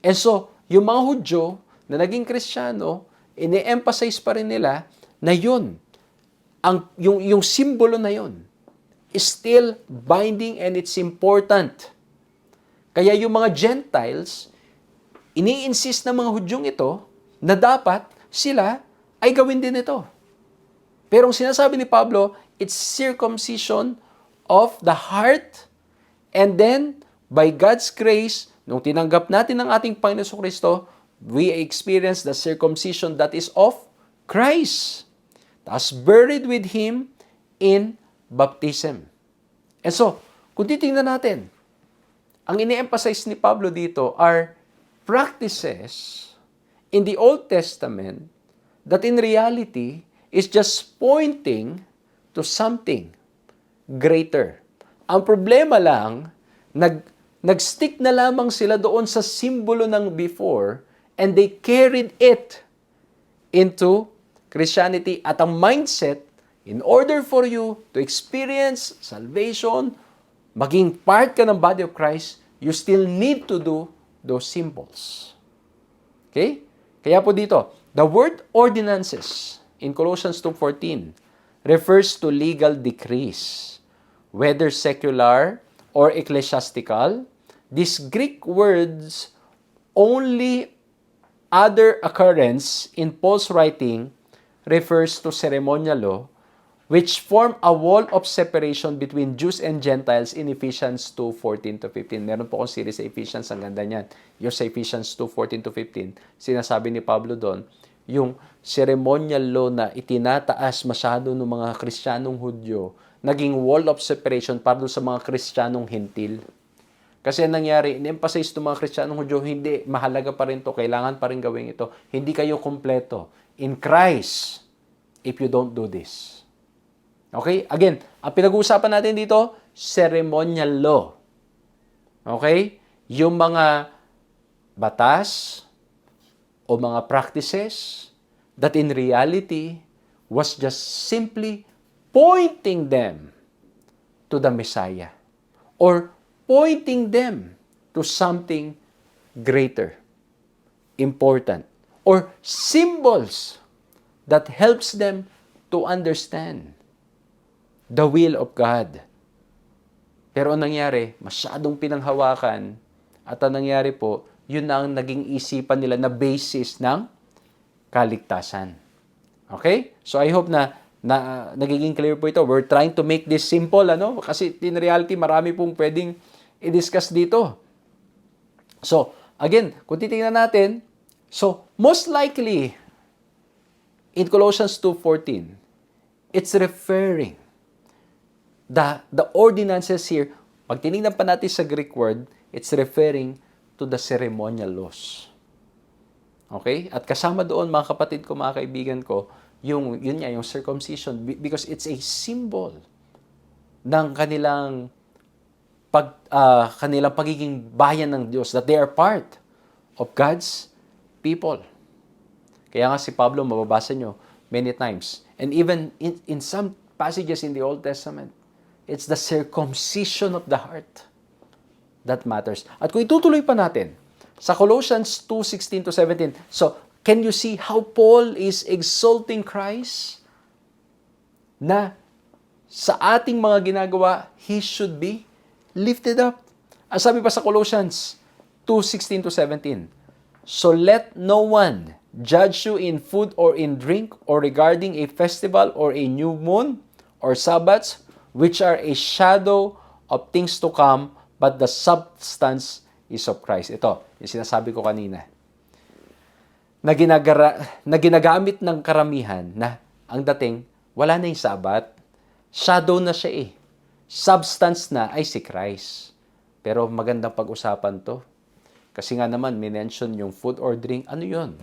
And so, yung mga Hudyo na naging Kristiyano, ini-emphasize pa rin nila na yun, yung simbolo na yun, is still binding and it's important. Kaya yung mga Gentiles, ini-insist ng mga Hudyong ito na dapat sila ay gawin din ito. Pero ang sinasabi ni Pablo, it's circumcision of the heart, and then, by God's grace, nung tinanggap natin ang ating Panginoon Kristo, we experience the circumcision that is of Christ. As buried with Him in baptism. And so, kung titingnan natin, ang ini-emphasize ni Pablo dito are practices in the Old Testament that in reality is just pointing to something greater. Ang problema lang, nag-stick na lamang sila doon sa simbolo ng before, and they carried it into Christianity, at ang mindset, in order for you to experience salvation, maging part ka ng body of Christ, you still need to do those symbols. Okay? Kaya po dito, the word ordinances in Colossians 2:14 refers to legal decrees, whether secular or ecclesiastical. These Greek words only other occurrence in Paul's writing refers to ceremonial law, which form a wall of separation between Jews and Gentiles in Ephesians 2:14-15. Meron po akong series sa Ephesians, ang ganda niyan. Yung sa Ephesians 2:14-15, sinasabi ni Pablo doon, yung ceremonial law na itinataas masyado ng mga Kristiyanong Hudyo, naging wall of separation para doon sa mga Kristiyanong Hentil. Kasi nangyari, in-emphasize ng mga Kristiyanong Hudyo, hindi, mahalaga pa rin to, kailangan pa rin gawin ito. Hindi kayo kumpleto in Christ if you don't do this. Okay? Again, ang pinag-uusapan natin dito, ceremonial law. Okay? Yung mga batas o mga practices that in reality was just simply pointing them to the Messiah or pointing them to something greater, important, or symbols that helps them to understand the will of God. Pero ang nangyari, masyadong pinanghawakan, at ang nangyari po, yun na ang naging isipan nila na basis ng kaligtasan. Okay? So I hope na nagiging clear po ito. We're trying to make this simple, ano? Kasi in reality, marami pong pwedeng i-discuss dito. So, again, kung titingnan natin, so, most likely, in Colossians 2:14, it's referring the ordinances here, pag tinignan pa natin sa Greek word, it's referring to the ceremonial laws. Okay? At kasama doon, mga kapatid ko, mga kaibigan ko, yung circumcision, because it's a symbol ng kanilang pagiging bayan ng Diyos, that they are part of God's people. Kaya nga si Pablo, mababasa nyo many times. And even in some passages in the Old Testament, it's the circumcision of the heart that matters. At kung itutuloy pa natin, sa Colossians 2:16-17, so can you see how Paul is exalting Christ? Na sa ating mga ginagawa, He should be lifted up. Ang sabi pa sa Colossians 2:16-17, so let no one judge you in food or in drink or regarding a festival or a new moon or Sabbaths, which are a shadow of things to come, but the substance is of Christ. Ito, yung sinasabi ko kanina. Na ginagamit ng karamihan na ang dating, wala na yung Sabbath. Shadow na siya eh. Substance na ay si Christ. Pero magandang pag-usapan to. Kasi nga naman, minention yung food or drink. Ano yun?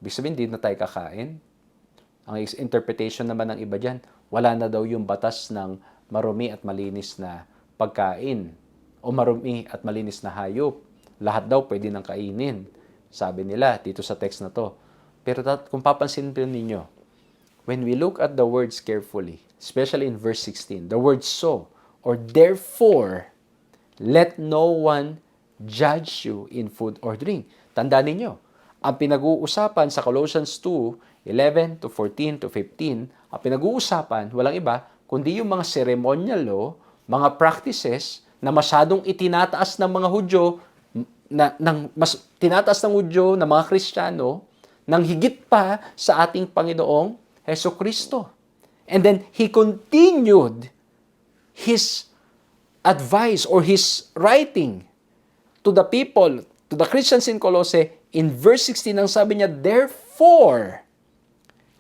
Ibig sabihin, hindi na tayo kakain. Ang interpretation naman ng iba dyan, wala na daw yung batas ng marumi at malinis na pagkain o marumi at malinis na hayop. Lahat daw pwede nang kainin. Sabi nila dito sa text na to. Pero kung papansin ninyo, when we look at the words carefully, especially in verse 16, the word so, or therefore, let no one judge you in food or drink. Tandaan ninyo, ang pinag-uusapan sa Colossians 2:11-14-15, ang pinag-uusapan, walang iba, kundi yung mga ceremonial law, mga practices na masyadong itinataas ng mga Hudyo, tinataas ng Hudyo, ng mga Kristiyano, nang higit pa sa ating Panginoong Hesukristo. And then, he continued his advice or his writing to the people, to the Christians in Colossae, in verse 16, ang sabi niya, therefore,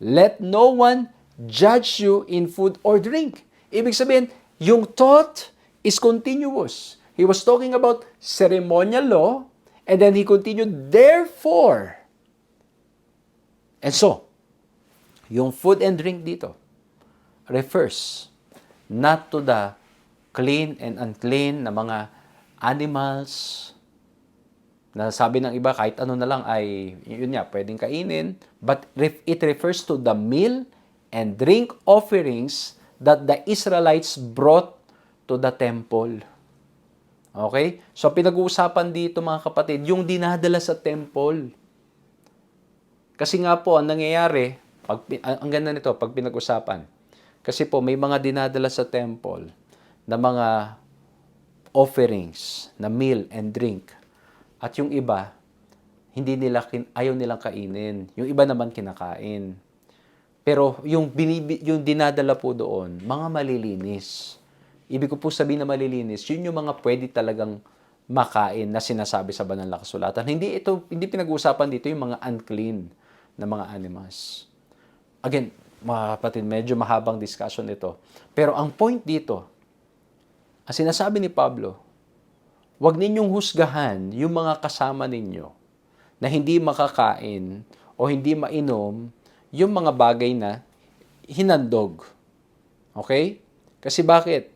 let no one judge you in food or drink. Ibig sabihin, yung thought is continuous. He was talking about ceremonial law, and then he continued, therefore. And so, yung food and drink dito refers not to the clean and unclean na mga animals, na sabi ng iba, kahit ano na lang ay, yun nga, pwedeng kainin. But it refers to the meal and drink offerings that the Israelites brought to the temple. Okay? So, pinag-uusapan dito mga kapatid, yung dinadala sa temple. Kasi nga po, ang nangyayari, ang ganda nito, pag pinag-usapan. Kasi po, may mga dinadala sa temple na mga offerings, na meal and drink. At yung iba, ayaw nilang kainin. Yung iba naman kinakain. Pero yung dinadala po doon, mga malilinis. Ibig ko po sabihin na malilinis, yun yung mga pwede talagang makain na sinasabi sa banal na kasulatan. Hindi pinag-uusapan dito yung mga unclean na mga animals. Again, mga kapatid, medyo mahabang discussion ito. Pero ang point dito, ang sinasabi ni Pablo, huwag ninyong husgahan yung mga kasama ninyo na hindi makakain o hindi mainom yung mga bagay na hinandog. Okay? Kasi bakit?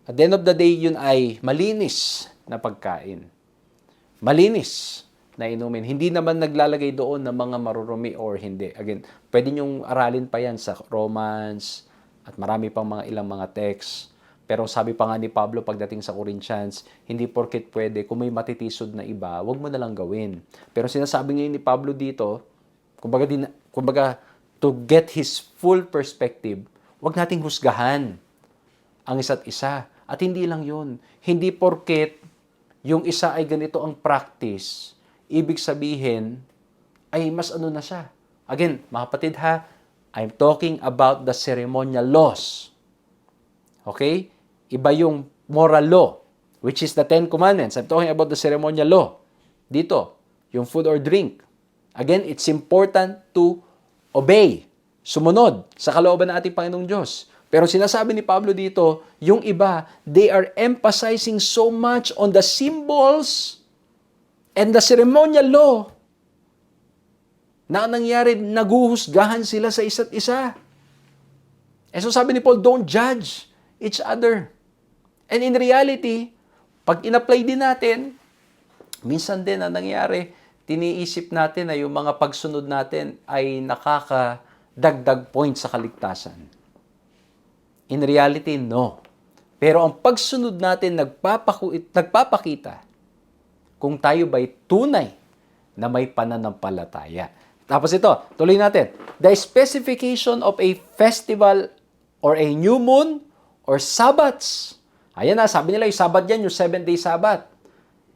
At the end of the day, yun ay malinis na pagkain. Malinis na inumin. Hindi naman naglalagay doon ng mga marurumi or hindi. Again, pwede nyong aralin pa yan sa Romans at marami pang ilang mga texts. Pero sabi pa nga ni Pablo pagdating sa Corinthians, hindi porket pwede, kung may matitisod na iba, wag mo na lang gawin. Pero sinasabi ngayon ni Pablo dito, kumbaga to get his full perspective, wag nating husgahan ang isa't isa. At hindi lang yun. Hindi porket yung isa ay ganito ang practice, ibig sabihin ay mas ano na siya. Again, mga kapatid ha, I'm talking about the ceremonial laws. Okay? Iba yung moral law, which is the Ten Commandments. I'm talking about the ceremonial law. Dito, yung food or drink. Again, it's important to obey, sumunod sa kalooban ng ating Panginoong Diyos. Pero sinasabi ni Pablo dito, yung iba, they are emphasizing so much on the symbols and the ceremonial law na ang nangyari, naguhusgahan sila sa isa't isa. Eh so sabi ni Paul, don't judge each other. And in reality, pag in-apply din natin, minsan din ang nangyari, tiniisip natin na yung mga pagsunod natin ay nakakadagdag point sa kaligtasan. In reality, no. Pero ang pagsunod natin nagpapakita kung tayo ba'y tunay na may pananampalataya. Tapos ito, tuloy natin. The specification of a festival or a new moon or Sabbaths. Ayan na, sabi nila yung Sabbath yan, yung 7-day Sabbath.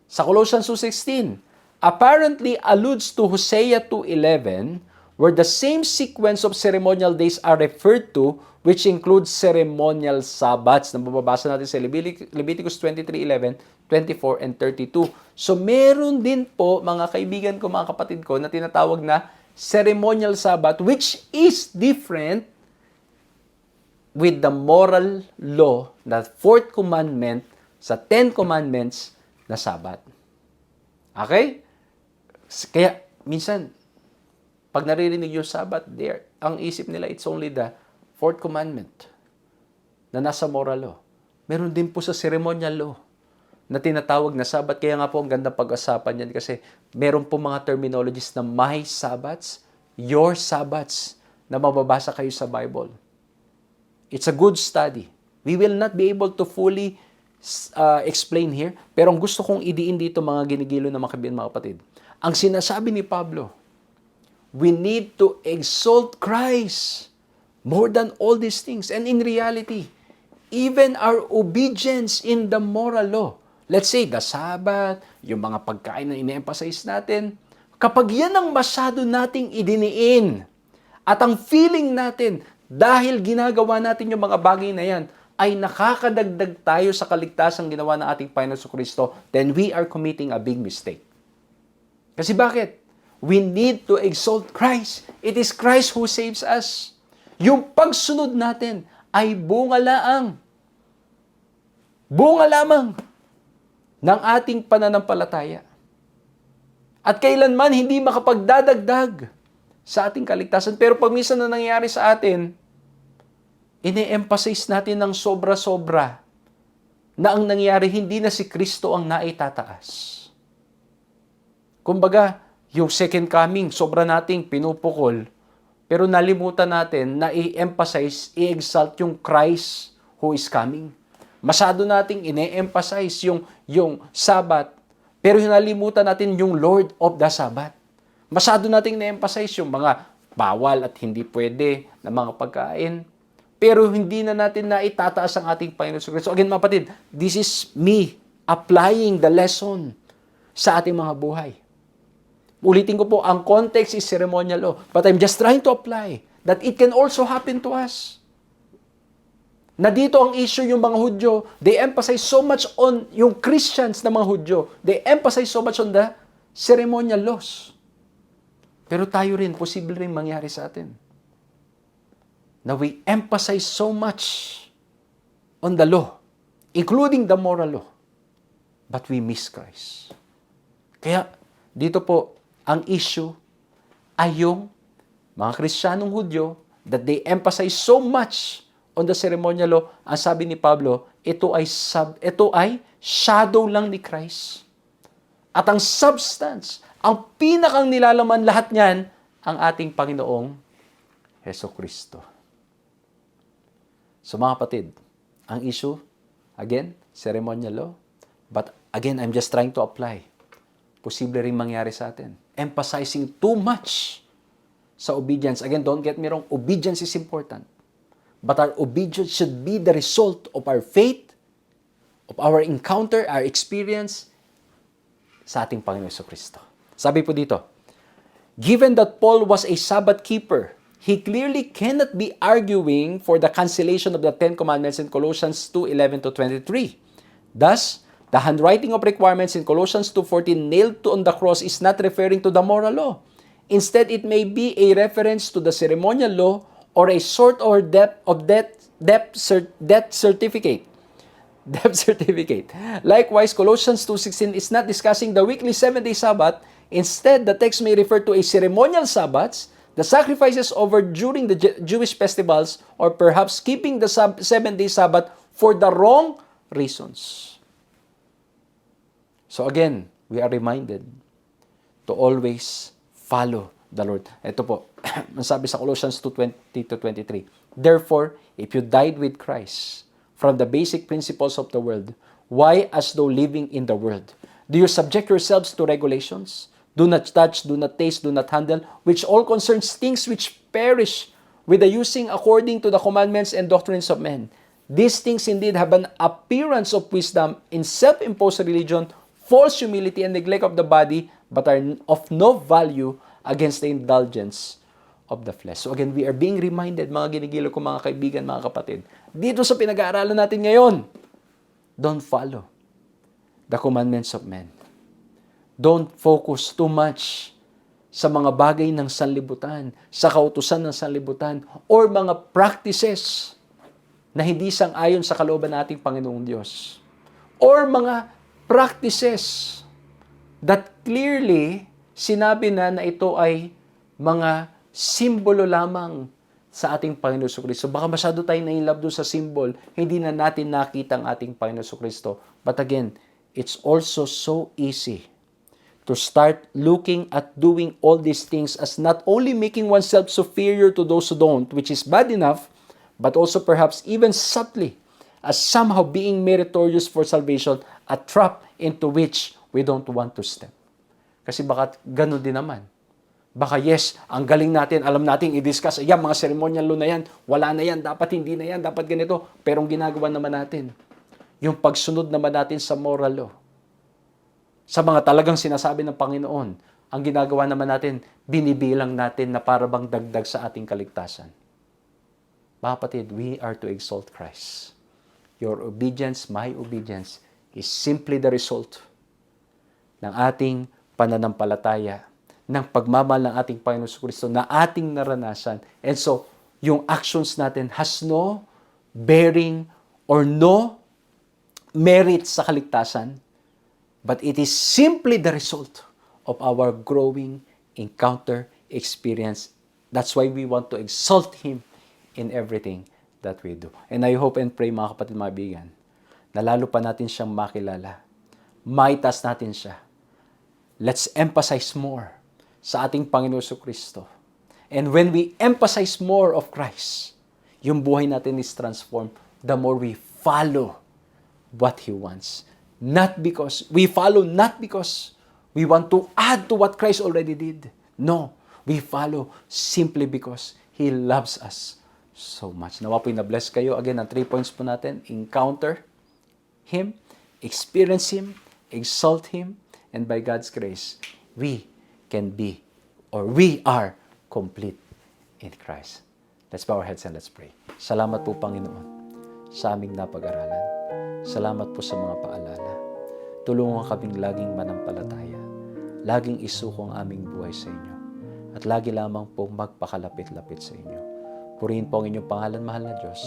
Sa Colossians 2:16, apparently alludes to Hosea 2:11, where the same sequence of ceremonial days are referred to, which includes ceremonial Sabbaths. Na mababasa natin sa Leviticus 23:11, 24, and 32. So meron din po, mga kaibigan ko, mga kapatid ko, na tinatawag na ceremonial Sabbath, which is different with the moral law, the fourth commandment sa 10 commandments na Sabbath. Okay? Kaya, minsan, pag naririnig yung Sabbath, ang isip nila, it's only the fourth commandment na nasa moral law. Meron din po sa ceremonial law na tinatawag na Sabbath. Kaya nga po, ang ganda pag-usapan yan kasi meron po mga terminologies na my Sabbaths, your Sabbaths, na mababasa kayo sa Bible. It's a good study. We will not be able to fully explain here, pero ang gusto kong idiin dito, mga ginigilo na mga kaibigan, mga kapatid, ang sinasabi ni Pablo, we need to exalt Christ more than all these things. And in reality, even our obedience in the moral law, let's say, the Sabbath, yung mga pagkain na ine-emphasize natin, kapag yan ang masyado nating idiniin, at ang feeling natin, dahil ginagawa natin yung mga bagay na yan, ay nakakadagdag tayo sa kaligtasang ginawa ng ating Panginoon Kristo, then we are committing a big mistake. Kasi bakit? We need to exalt Christ. It is Christ who saves us. Yung pagsunod natin ay bunga lamang ng ating pananampalataya. At kailanman hindi makapagdadagdag sa ating kaligtasan. Pero pag minsan na nangyayari sa atin, ine-emphasize natin ng sobra-sobra na ang nangyari hindi na si Kristo ang naitataas. Kumbaga, yung second coming, sobra nating pinupukol, pero nalimutan natin na i-emphasize, i-exalt yung Christ who is coming. Masyado nating ine-emphasize yung Sabbath, pero nalimutan natin yung Lord of the Sabbath. Masyado nating ine-emphasize yung mga bawal at hindi pwede na mga pagkain, pero hindi na natin na itataas ang ating Panginoon sa Kristo. Again, mga kapatid, this is me applying the lesson sa ating mga buhay. Ulitin ko po, ang context is ceremonial law, but I'm just trying to apply that it can also happen to us. Na dito ang issue yung mga Hudyo, they emphasize so much on yung Christians na mga Hudyo, they emphasize so much on the ceremonial laws. Pero tayo rin, posible rin mangyari sa atin. Na we emphasize so much on the law, including the moral law, but we miss Christ. Kaya, dito po, ang issue ay yung mga Kristiyanong Hudyo that they emphasize so much on the ceremonial law. Ang sabi ni Pablo, ito ay shadow lang ni Christ. At ang substance, ang pinakang nilalaman lahat niyan, ang ating Panginoong Hesukristo. So mga kapatid, ang issue, again, ceremonial law. But again, I'm just trying to apply. Posible rin mangyari sa atin. Emphasizing too much sa obedience. Again, don't get me wrong, obedience is important. But our obedience should be the result of our faith, of our encounter, our experience sa ating Panginoon Jesucristo. Sabi po dito, given that Paul was a Sabbath keeper, he clearly cannot be arguing for the cancellation of the 10 Commandments in Colossians 2:11 to 23. Thus, the handwriting of requirements in Colossians 2:14 nailed on the cross is not referring to the moral law. Instead, it may be a reference to the ceremonial law or a sort of death death certificate. Death certificate. Likewise, Colossians 2:16 is not discussing the weekly 7-day Sabbath. Instead, the text may refer to a ceremonial Sabbaths, the sacrifices offered during the Jewish festivals, or perhaps keeping the 7-day Sabbath for the wrong reasons. So again, we are reminded to always follow the Lord. Ito po, ang sabi sa Colossians 2:20-23. Therefore, if you died with Christ from the basic principles of the world, why, as though living in the world, do you subject yourselves to regulations? Do not touch, do not taste, do not handle, which all concerns things which perish with the using according to the commandments and doctrines of men. These things indeed have an appearance of wisdom in self-imposed religion, false humility, and neglect of the body, but are of no value against the indulgence of the flesh. So again, we are being reminded, mga ginigilo ko, mga kaibigan, mga kapatid, dito sa pinag-aaralan natin ngayon, don't follow the commandments of men. Don't focus too much sa mga bagay ng sanlibutan, sa kautusan ng sanlibutan, or mga practices na hindi sang-ayon sa kalooban ng ating Panginoong Diyos. Or mga practices that clearly sinabi na ito ay mga simbolo lamang sa ating Panginoon Kristo. Baka masyado tayo na-inlove doon sa symbol, hindi na natin nakita ang ating Panginoon Kristo. But again, it's also so easy to start looking at doing all these things as not only making oneself superior to those who don't, which is bad enough, but also perhaps even subtly as somehow being meritorious for salvation, a trap into which we don't want to step. Kasi baka ganun din naman. Baka yes, ang galing natin, alam natin i-discuss, yan, mga ceremonial law na yan, wala na yan, dapat hindi na yan, dapat ganito. Pero ang ginagawa naman natin, yung pagsunod naman natin sa moral law, sa mga talagang sinasabi ng Panginoon, ang ginagawa naman natin, binibilang natin na para bang dagdag sa ating kaligtasan. Mga kapatid, we are to exalt Christ. Your obedience, my obedience, is simply the result ng ating pananampalataya, ng pagmamahal ng ating Panginoon Kristo na ating naranasan. And so, yung actions natin has no bearing or no merit sa kaligtasan, but it is simply the result of our growing encounter experience. That's why we want to exalt Him in everything that we do. And I hope and pray, mga kapatid, mga bigan, na lalo pa natin siyang makilala. Maitas natin siya. Let's emphasize more sa ating Panginoon Kristo. And when we emphasize more of Christ, yung buhay natin is transformed the more we follow what He wants. We follow not because we want to add to what Christ already did. No, we follow simply because He loves us so much. Nawa po na-bless kayo. Again, ang 3 points po natin, encounter Him, experience Him, exalt Him, and by God's grace, we can be, or we are complete in Christ. Let's bow our heads and let's pray. Salamat po, Panginoon, sa aming napag-aralan. Salamat po sa mga paalala. Tulungan kaming laging manampalataya, laging isuko ang aming buhay sa inyo, at lagi lamang pong magpakalapit-lapit sa inyo. Purihin po ang inyong pangalan, mahal na Diyos,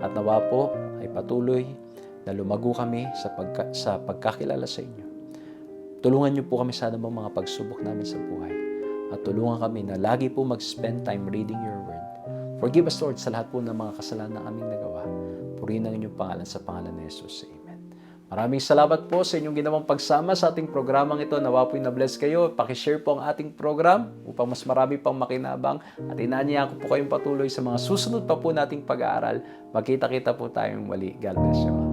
at nawa po ay patuloy na lumago kami sa pagkakilala sa inyo. Tulungan niyo po kami sa anumang mga pagsubok namin sa buhay, at tulungan kami na lagi po mag-spend time reading your word. Forgive us, Lord, sa lahat po ng mga kasalanan na aming nagawa. Purihin ang inyong pangalan sa pangalan ni Jesus. Amen. Maraming salamat po sa inyong ginawang pagsama sa ating programang ito. Nawa po'y na-bless kayo. Pakishare po ang ating program upang mas marami pang makinabang. At inaanyayahan ko po kayong patuloy sa mga susunod pa po nating pag-aaral. Magkita-kita po tayong muli. God bless you.